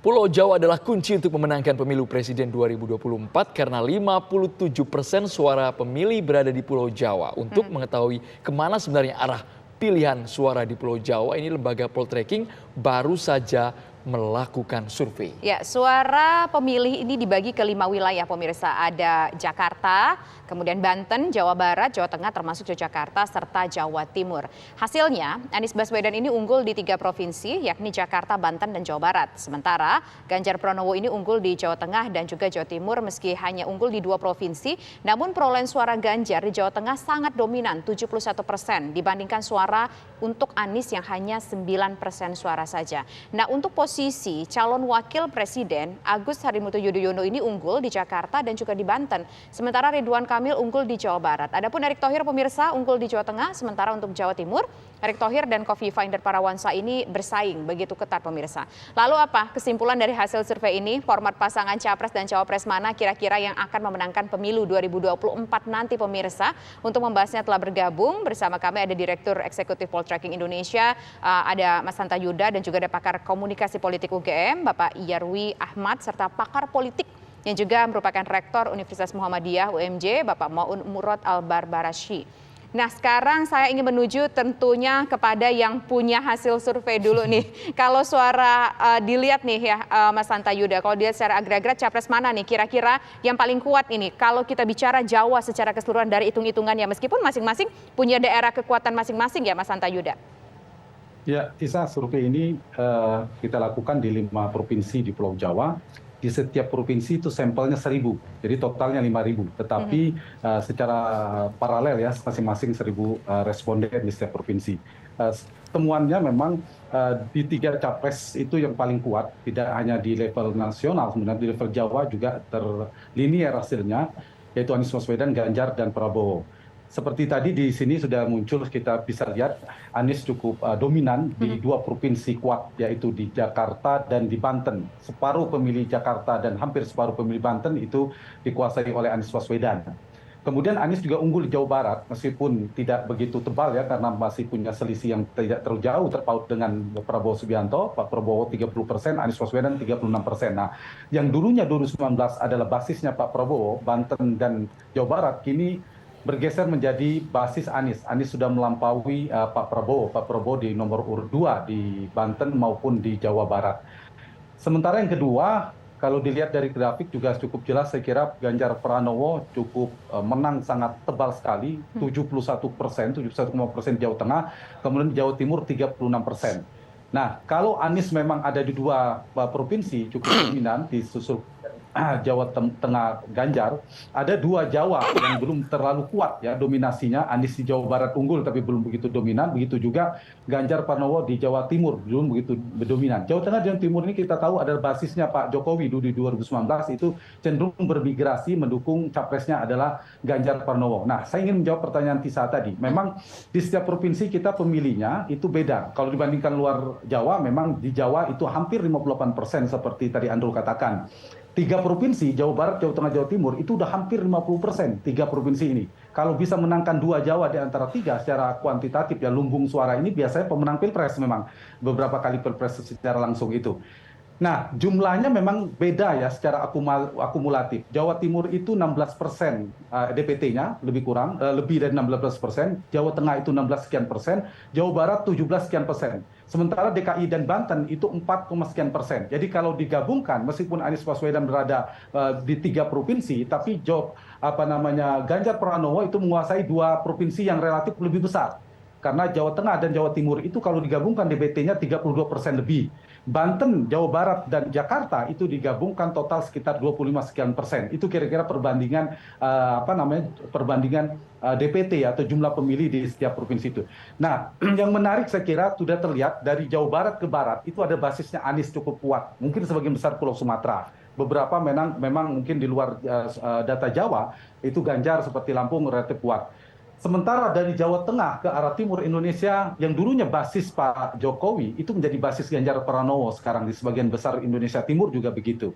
Pulau Jawa adalah kunci untuk memenangkan pemilu presiden 2024 karena 57% suara pemilih berada di Pulau Jawa. Untuk mengetahui kemana sebenarnya arah pilihan suara di Pulau Jawa, ini lembaga Poltreking baru saja melakukan survei. Ya, suara pemilih ini dibagi ke 5 wilayah pemirsa. Ada Jakarta, kemudian Banten, Jawa Barat, Jawa Tengah termasuk Yogyakarta, serta Jawa Timur. Hasilnya, Anies Baswedan ini unggul di 3 provinsi, yakni Jakarta, Banten, dan Jawa Barat. Sementara Ganjar Pranowo ini unggul di Jawa Tengah dan juga Jawa Timur meski hanya unggul di 2 provinsi. Namun perolehan suara Ganjar di Jawa Tengah sangat dominan, 71% dibandingkan suara untuk Anies yang hanya 9% suara saja. Nah, untuk posisi calon wakil presiden Agus Harimurti Yudhoyono ini unggul di Jakarta dan juga di Banten. Sementara Ridwan Kamil unggul di Jawa Barat. Adapun Erick Thohir pemirsa unggul di Jawa Tengah, sementara untuk Jawa Timur Erick Thohir dan Khofifah Indar Parawansa ini bersaing begitu ketat pemirsa. Lalu apa kesimpulan dari hasil survei ini? Format pasangan capres dan cawapres mana kira-kira yang akan memenangkan pemilu 2024 nanti pemirsa? Untuk membahasnya telah bergabung bersama kami ada Direktur Eksekutif Poltreking Indonesia, ada Mas Hanta Yuda dan juga ada pakar komunikasi politik UGM, Bapak Yarwi Ahmad, serta pakar politik yang juga merupakan Rektor Universitas Muhammadiyah UMJ, Bapak Maun Murad Al-Barbarashi. Nah, sekarang saya ingin menuju tentunya kepada yang punya hasil survei dulu nih. Kalau suara dilihat nih ya Mas Hanta Yuda, kalau dilihat secara agregat capres mana nih kira-kira yang paling kuat ini? Kalau kita bicara Jawa secara keseluruhan dari hitung-hitungannya, meskipun masing-masing punya daerah kekuatan masing-masing ya Mas Hanta Yuda. Ya, Isa, survei ini kita lakukan di 5 provinsi di Pulau Jawa. Di setiap provinsi itu sampelnya 1.000, jadi totalnya 5.000. Tetapi secara paralel ya, masing-masing 1.000 responden di setiap provinsi. Temuannya memang di 3 capres itu yang paling kuat, tidak hanya di level nasional, sebenarnya di level Jawa juga terlinier hasilnya, yaitu Anies Baswedan, Ganjar, dan Prabowo. Seperti tadi di sini sudah muncul, kita bisa lihat Anies cukup dominan di 2 provinsi kuat, yaitu di Jakarta dan di Banten. Separuh pemilih Jakarta dan hampir separuh pemilih Banten itu dikuasai oleh Anies Baswedan. Kemudian Anies juga unggul di Jawa Barat, meskipun tidak begitu tebal ya, karena masih punya selisih yang tidak terlalu jauh terpaut dengan Prabowo Subianto. Pak Prabowo 30%, Anies Baswedan 36%. Nah, yang dulunya 2019 adalah basisnya Pak Prabowo, Banten dan Jawa Barat, kini bergeser menjadi basis Anies. Anies sudah melampaui Pak Prabowo. Pak Prabowo di nomor urut 2 di Banten maupun di Jawa Barat. Sementara yang kedua, kalau dilihat dari grafik juga cukup jelas, saya kira Ganjar Pranowo cukup menang sangat tebal sekali, 71%, 71,5% Jawa Tengah, kemudian Jawa Timur 36%. Nah, kalau Anies memang ada di 2 provinsi cukup dominan, disusul Jawa Tengah Ganjar, ada 2 Jawa yang belum terlalu kuat ya dominasinya. Anies di Jawa Barat unggul tapi belum begitu dominan, begitu juga Ganjar Pranowo di Jawa Timur belum begitu dominan. Jawa Tengah dan Timur ini kita tahu adalah basisnya Pak Jokowi dulu di 2019, itu cenderung bermigrasi mendukung capresnya adalah Ganjar Pranowo. Nah, saya ingin menjawab pertanyaan Tisa tadi. Memang di setiap provinsi kita pemilihnya itu beda. Kalau dibandingkan luar Jawa, memang di Jawa itu hampir 58% seperti tadi Andrew katakan. 3 provinsi, Jawa Barat, Jawa Tengah, Jawa Timur, itu udah hampir 50%, 3 provinsi ini. Kalau bisa menangkan 2 Jawa di antara 3 secara kuantitatif, ya lumbung suara ini biasanya pemenang Pilpres memang. Beberapa kali Pilpres secara langsung itu. Nah, jumlahnya memang beda ya secara akumulatif. Jawa Timur itu 16% DPT-nya, lebih dari 16%. Jawa Tengah itu 16 sekian persen, Jawa Barat 17 sekian persen. Sementara DKI dan Banten itu 4, sekian persen. Jadi kalau digabungkan, meskipun Anies Baswedan berada di 3 provinsi, tapi Ganjar Pranowo itu menguasai 2 provinsi yang relatif lebih besar. Karena Jawa Tengah dan Jawa Timur itu kalau digabungkan DPT-nya 32% lebih. Banten, Jawa Barat, dan Jakarta itu digabungkan total sekitar 25 sekian persen. Itu kira-kira perbandingan DPT atau jumlah pemilih di setiap provinsi itu. Nah, yang menarik saya kira sudah terlihat dari Jawa Barat ke Barat itu ada basisnya Anies cukup kuat. Mungkin sebagian besar Pulau Sumatera. Beberapa memang mungkin di luar data Jawa itu Ganjar seperti Lampung relatif kuat. Sementara dari Jawa Tengah ke arah timur Indonesia yang dulunya basis Pak Jokowi itu menjadi basis Ganjar Pranowo sekarang di sebagian besar Indonesia Timur juga begitu.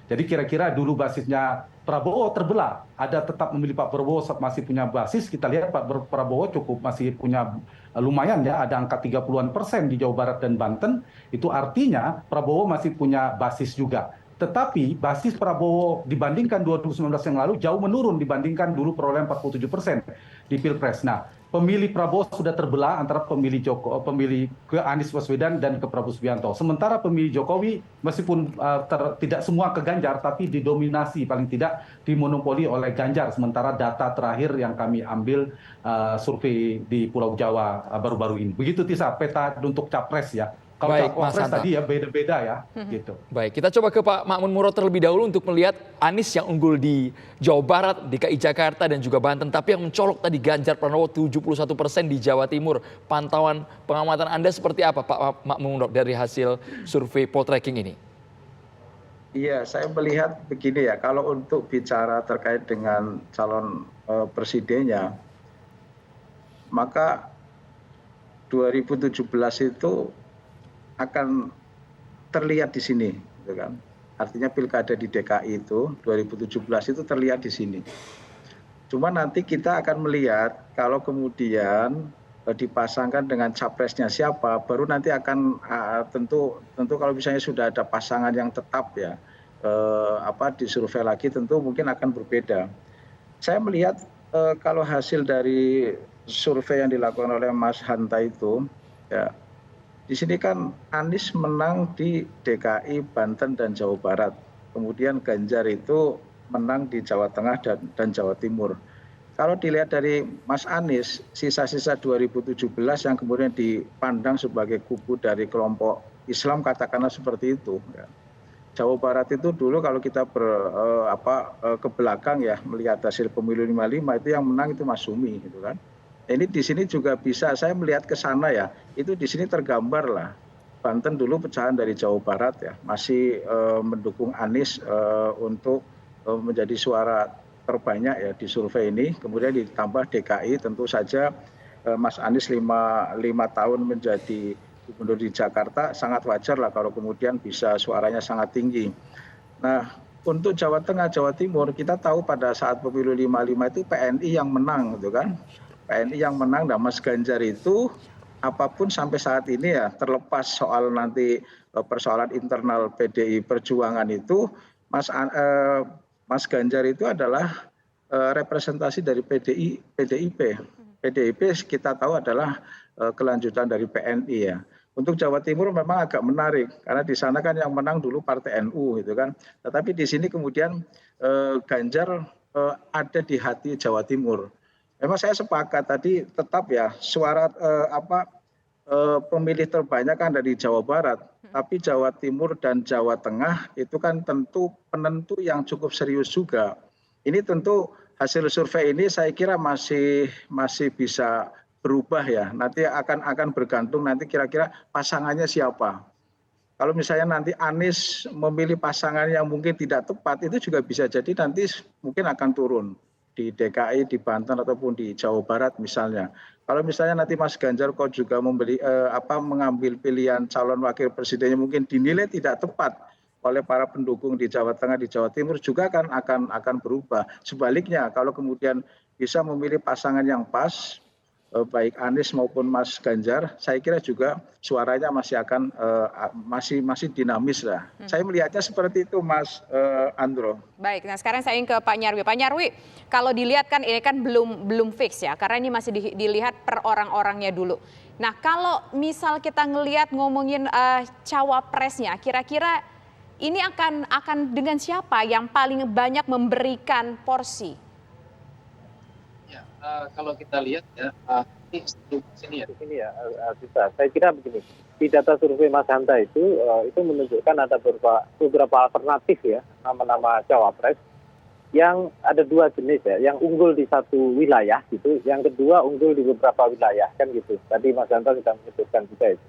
Jadi kira-kira dulu basisnya Prabowo terbelah, ada tetap memilih Pak Prabowo masih punya basis, kita lihat Pak Prabowo cukup masih punya lumayan ya, ada angka 30-an% di Jawa Barat dan Banten, itu artinya Prabowo masih punya basis juga. Tetapi basis Prabowo dibandingkan 2019 yang lalu jauh menurun dibandingkan dulu perolehan 47% di Pilpres. Nah, pemilih Prabowo sudah terbelah antara pemilih ke Anies Baswedan dan ke Prabowo Subianto. Sementara pemilih Jokowi meskipun tidak semua ke Ganjar, tapi didominasi paling tidak dimonopoli oleh Ganjar. Sementara data terakhir yang kami ambil survei di Pulau Jawa baru-baru ini. Begitu Tisa, peta untuk capres ya. Kalau capres tadi ya beda-beda ya, gitu. Baik, kita coba ke Pak Makmun Murad terlebih dahulu untuk melihat Anies yang unggul di Jawa Barat, DKI Jakarta dan juga Banten. Tapi yang mencolok tadi Ganjar Pranowo 71% di Jawa Timur. Pantauan pengamatan Anda seperti apa Pak Makmun Murad dari hasil survei poltreking ini? Iya, saya melihat begini ya, kalau untuk bicara terkait dengan calon presidennya, maka 2017 itu akan terlihat di sini, gitu kan. Artinya pilkada di DKI itu 2017 itu terlihat di sini. Cuma nanti kita akan melihat kalau kemudian dipasangkan dengan capresnya siapa, baru nanti akan tentu kalau misalnya sudah ada pasangan yang tetap ya, disurvei lagi tentu mungkin akan berbeda. Saya melihat kalau hasil dari survei yang dilakukan oleh Mas Hanta itu, ya. Di sini kan Anies menang di DKI, Banten, dan Jawa Barat. Kemudian Ganjar itu menang di Jawa Tengah dan Jawa Timur. Kalau dilihat dari Mas Anies, sisa-sisa 2017 yang kemudian dipandang sebagai kubu dari kelompok Islam, katakanlah seperti itu. Jawa Barat itu dulu kalau kita ke belakang ya, melihat hasil pemilu 55 itu yang menang itu Mas Sumi, gitu kan. Ini di sini juga bisa saya melihat ke sana ya, itu di sini tergambar lah. Banten dulu pecahan dari Jawa Barat ya, masih mendukung Anies untuk menjadi suara terbanyak ya di survei ini. Kemudian ditambah DKI, tentu saja Mas Anies 5 tahun menjadi gubernur di Jakarta, sangat wajar lah kalau kemudian bisa suaranya sangat tinggi. Nah, untuk Jawa Tengah, Jawa Timur, kita tahu pada saat pemilu 55 itu PNI yang menang, gitu kan. PNI yang menang, dan Mas Ganjar itu apapun sampai saat ini ya, terlepas soal nanti persoalan internal PDI Perjuangan itu, Mas Ganjar itu adalah representasi dari PDIP. PDIP kita tahu adalah kelanjutan dari PNI ya. Untuk Jawa Timur memang agak menarik karena di sana kan yang menang dulu Partai NU gitu kan. Tetapi di sini kemudian Ganjar ada di hati Jawa Timur. Memang saya sepakat tadi tetap ya suara pemilih terbanyak kan dari Jawa Barat, tapi Jawa Timur dan Jawa Tengah itu kan tentu penentu yang cukup serius juga. Ini tentu hasil survei ini saya kira masih bisa berubah ya. Nanti akan bergantung nanti kira-kira pasangannya siapa. Kalau misalnya nanti Anies memilih pasangan yang mungkin tidak tepat, itu juga bisa jadi nanti mungkin akan turun di DKI, di Banten ataupun di Jawa Barat misalnya. Kalau misalnya nanti Mas Ganjar kok juga mengambil pilihan calon wakil presidennya mungkin dinilai tidak tepat oleh para pendukung di Jawa Tengah, di Jawa Timur juga akan berubah. Sebaliknya kalau kemudian bisa memilih pasangan yang pas, baik Anies maupun Mas Ganjar, saya kira juga suaranya masih dinamis lah. Saya melihatnya seperti itu, Mas Andro. Baik, nah sekarang saya ingin ke Pak Nyarwi. Pak Nyarwi, kalau dilihat kan ini kan belum fix ya, karena ini masih dilihat per orang-orangnya dulu. Nah kalau misal kita ngomongin cawapresnya, kira-kira ini akan dengan siapa yang paling banyak memberikan porsi? Kalau kita lihat ya, sini ya, bisa. Saya kira begini, di data survei Mas Hanta itu menunjukkan ada beberapa alternatif ya, nama-nama cawapres yang ada dua jenis ya, yang unggul di satu wilayah gitu, yang kedua unggul di beberapa wilayah kan gitu. Tadi Mas Hanta sudah menyebutkan juga itu.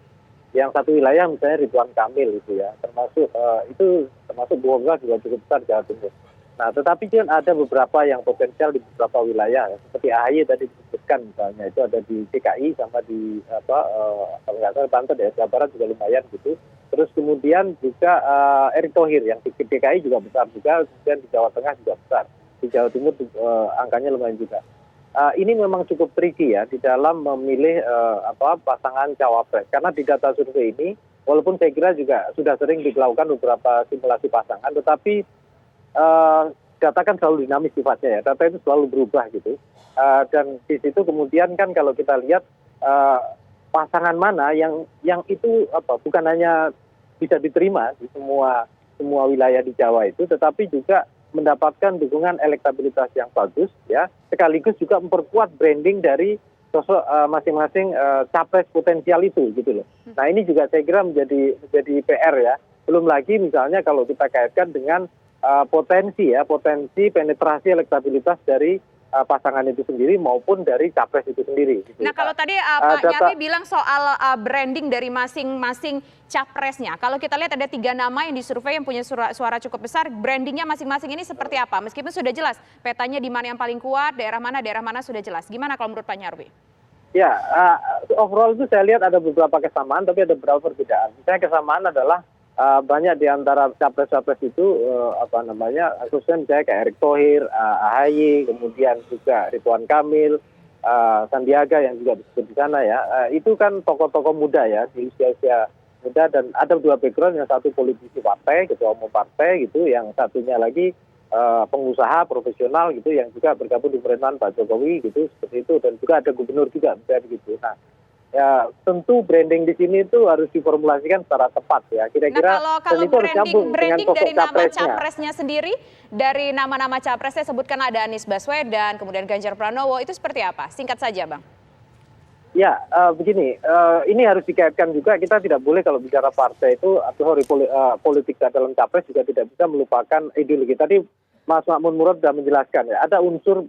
Yang satu wilayah misalnya Ridwan Kamil itu ya, termasuk Bogor juga cukup besar Jawa Timur. Nah, tetapi kan ada beberapa yang potensial di beberapa wilayah, seperti AHY tadi disebutkan misalnya, itu ada di DKI sama di kalau nggak salah Banten ya, Jawa Barat juga lumayan gitu. Terus kemudian juga Erick Thohir yang di DKI juga besar juga, kemudian di Jawa Tengah juga besar, di Jawa Timur angkanya lumayan juga. Ini memang cukup tricky ya di dalam memilih pasangan cawapres, karena di data survei ini, walaupun saya kira juga sudah sering dilakukan beberapa simulasi pasangan, tetapi data kan selalu dinamis sifatnya ya, data itu selalu berubah gitu. Dan di situ kemudian kan kalau kita lihat pasangan mana yang itu bukan hanya bisa diterima di semua wilayah di Jawa itu, tetapi juga mendapatkan dukungan elektabilitas yang bagus ya, sekaligus juga memperkuat branding dari sosok masing-masing capres potensial itu gitu loh. Nah ini juga saya kira menjadi PR ya. Belum lagi misalnya kalau kita kaitkan dengan potensi penetrasi elektabilitas dari pasangan itu sendiri maupun dari capres itu sendiri. Gitu. Nah kalau tadi Pak Nyarwi bilang soal branding dari masing-masing capresnya, kalau kita lihat ada 3 nama yang disurvei yang punya suara cukup besar, brandingnya masing-masing ini seperti apa? Meskipun sudah jelas petanya di mana yang paling kuat, daerah mana sudah jelas. Gimana kalau menurut Pak Nyarwi? Ya, overall itu saya lihat ada beberapa kesamaan, tapi ada beberapa perbedaan. Misalnya kesamaan adalah banyak di antara capres-capres itu khususnya misalnya kayak Erick Thohir, AHY, kemudian juga Ridwan Kamil, Sandiaga yang juga disebut di sana ya. Itu kan tokoh-tokoh muda ya di usia-usia muda, dan ada 2 background, yang satu politisi partai, ketua umum partai gitu, yang satunya lagi pengusaha profesional gitu yang juga bergabung di pemerintahan Pak Jokowi gitu, seperti itu, dan juga ada gubernur juga misalnya begitu. Nah, ya tentu branding di sini itu harus diformulasikan secara tepat ya. Kira-kira nah, kalau itu harus nyambung dengan sosok dari nama capresnya. capresnya sendiri, dari nama-nama capresnya sebutkan ada Anies Baswedan, kemudian Ganjar Pranowo, itu seperti apa? Singkat saja, Bang. Ya, begini, ini harus dikaitkan juga, kita tidak boleh kalau bicara partai itu atau politik dalam capres juga tidak bisa melupakan ideologi. Tadi Mas Makmun Murad sudah menjelaskan ya, ada unsur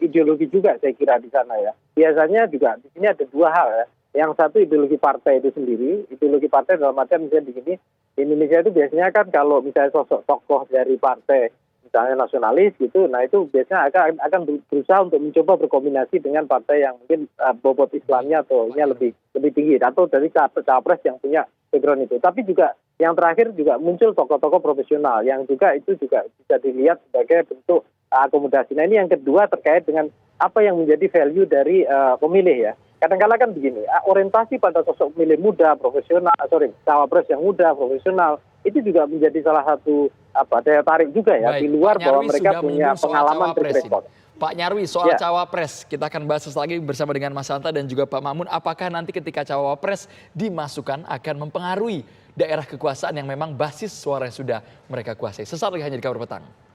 ideologi juga saya kira di sana ya. Biasanya juga di sini ada 2 hal ya. Yang satu ideologi partai itu sendiri, ideologi partai dalam artian misalnya begini, di Indonesia itu biasanya kan kalau misalnya sosok tokoh dari partai misalnya nasionalis gitu, nah itu biasanya akan berusaha untuk mencoba berkombinasi dengan partai yang mungkin bobot Islamnya atau lebih tinggi, atau dari capres yang punya background itu. Tapi juga yang terakhir juga muncul tokoh-tokoh profesional yang juga itu juga bisa dilihat sebagai bentuk akomodasi. Nah ini yang kedua terkait dengan apa yang menjadi value dari pemilih ya. Kadang-kadang kan begini, orientasi pada sosok pemilih muda, cawapres yang muda, profesional, itu juga menjadi salah satu daya tarik juga ya. Baik, di luar bahwa mereka punya pengalaman track record. Pak Nyarwi, soal cawapres, kita akan bahas lagi bersama dengan Mas Hanta dan juga Pak Mamun. Apakah nanti ketika cawapres dimasukkan akan mempengaruhi daerah kekuasaan yang memang basis suara yang sudah mereka kuasai? Sesaat lagi hanya di Kabar Petang.